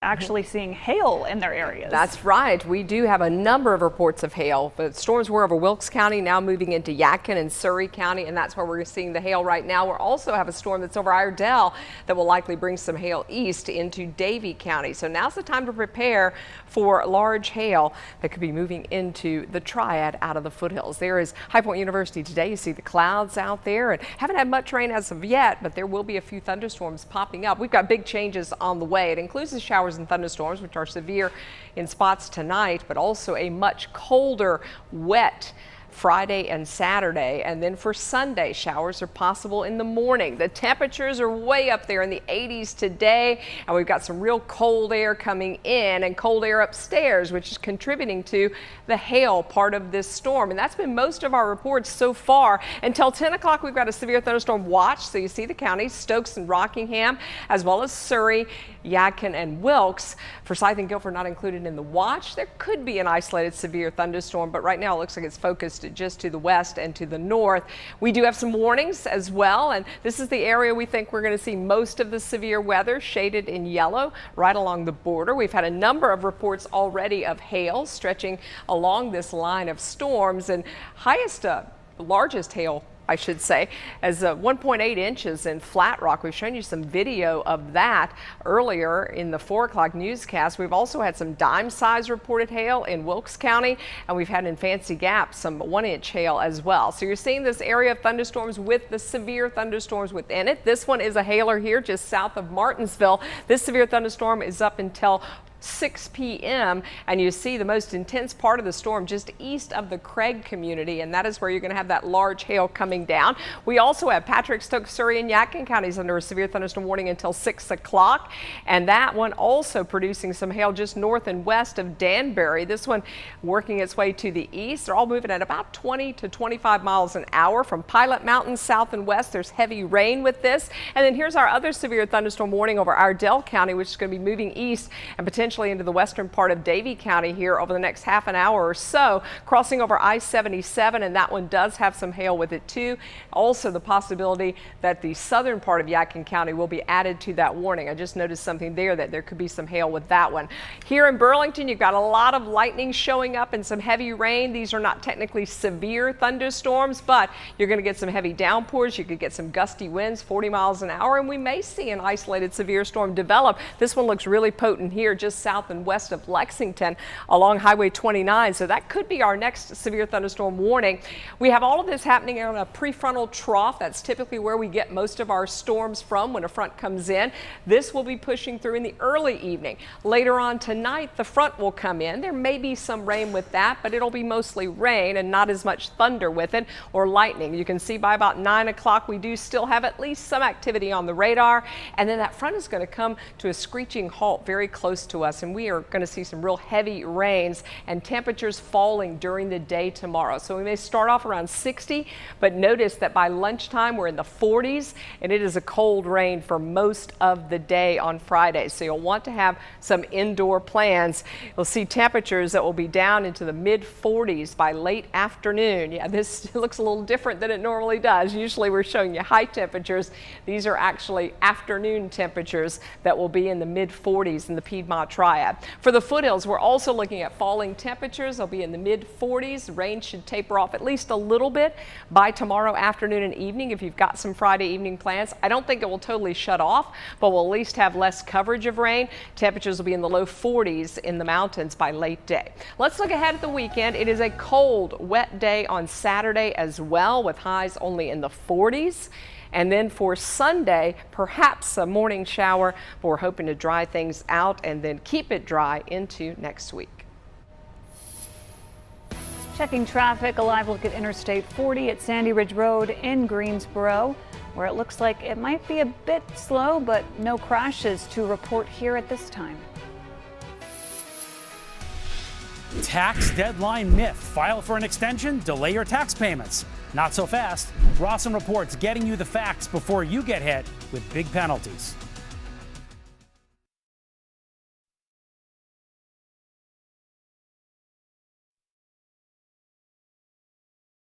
actually seeing hail in their areas. That's right. We do have a number of reports of hail. The storms were over Wilkes County, now moving into Yadkin and Surry County, and that's where we're seeing the hail right now. We'll also have a storm that's over Iredell that will likely bring some hail east into Davie County. So now's the time to prepare for large hail that could be moving into the Triad out of the foothills. There is High Point University today. You see the clouds out there, and haven't had much rain as of yet, but there will be a few thunderstorms popping up. We've got big changes on the way. It includes the showers and thunderstorms, which are severe in spots tonight, but also a much colder, wet Friday and Saturday. And then for Sunday, showers are possible in the morning. The temperatures are way up there in the 80s today, and we've got some real cold air coming in and cold air upstairs, which is contributing to the hail part of this storm. And that's been most of our reports so far. Until 10 o'clock, we've got a severe thunderstorm watch. So you see the counties, Stokes and Rockingham, as well as Surry, Yadkin, and Wilkes. Forsyth and Guilford not included in the watch. There could be an isolated severe thunderstorm, but right now it looks like it's focused just to the west and to the north. We do have some warnings as well, and this is the area we think we're going to see most of the severe weather, shaded in yellow right along the border. We've had a number of reports already of hail stretching along this line of storms, and largest hail, I should say, as 1.8 inches in Flat Rock. We've shown you some video of that earlier in the 4 o'clock newscast. We've also had some dime-size reported hail in Wilkes County, and we've had in Fancy Gap some 1-inch hail as well. So you're seeing this area of thunderstorms with the severe thunderstorms within it. This one is a hailer here just south of Martinsville. This severe thunderstorm is up until 6 p.m. and you see the most intense part of the storm just east of the Craig community, and that is where you're going to have that large hail coming down. We also have Patrick, Stokes, Surry, and Yadkin counties under a severe thunderstorm warning until 6 o'clock, and that one also producing some hail just north and west of Danbury. This one working its way to the east. They're all moving at about 20 to 25 miles an hour from Pilot Mountain south and west. There's heavy rain with this, and then here's our other severe thunderstorm warning over Iredell County, which is going to be moving east and potentially into the western part of Davie County here over the next half an hour or so, crossing over I-77, and that one does have some hail with it too. Also the possibility that the southern part of Yadkin County will be added to that warning. I just noticed something there that there could be some hail with that one. Here in Burlington, you've got a lot of lightning showing up and some heavy rain. These are not technically severe thunderstorms, but you're going to get some heavy downpours. You could get some gusty winds, 40 miles an hour, and we may see an isolated severe storm develop. This one looks really potent here just south and west of Lexington along Highway 29. So that could be our next severe thunderstorm warning. We have all of this happening on a prefrontal trough. That's typically where we get most of our storms from when a front comes in. This will be pushing through in the early evening. Later on tonight, the front will come in. There may be some rain with that, but it'll be mostly rain and not as much thunder with it or lightning. You can see by about 9 o'clock, we do still have at least some activity on the radar. And then that front is going to come to a screeching halt very close to us, and we are going to see some real heavy rains and temperatures falling during the day tomorrow. So we may start off around 60, but notice that by lunchtime we're in the 40s, and it is a cold rain for most of the day on Friday. So you'll want to have some indoor plans. You'll see temperatures that will be down into the mid 40s by late afternoon. Yeah, this looks a little different than it normally does. Usually we're showing you high temperatures. These are actually afternoon temperatures that will be in the mid 40s in the Piedmont Triad. For the foothills, we're also looking at falling temperatures. They'll be in the mid 40s. Rain should taper off at least a little bit by tomorrow afternoon and evening if you've got some Friday evening plans. I don't think it will totally shut off, but we'll at least have less coverage of rain. Temperatures will be in the low 40s in the mountains by late day. Let's look ahead at the weekend. It is a cold, wet day on Saturday as well, with highs only in the 40s. And then for Sunday, perhaps a morning shower, but we're hoping to dry things out and then keep it dry into next week. Checking traffic, a live look at Interstate 40 at Sandy Ridge Road in Greensboro, where it looks like it might be a bit slow, but no crashes to report here at this time. Tax deadline myth. File for an extension, delay your tax payments. Not so fast. Rawson Reports getting you the facts before you get hit with big penalties.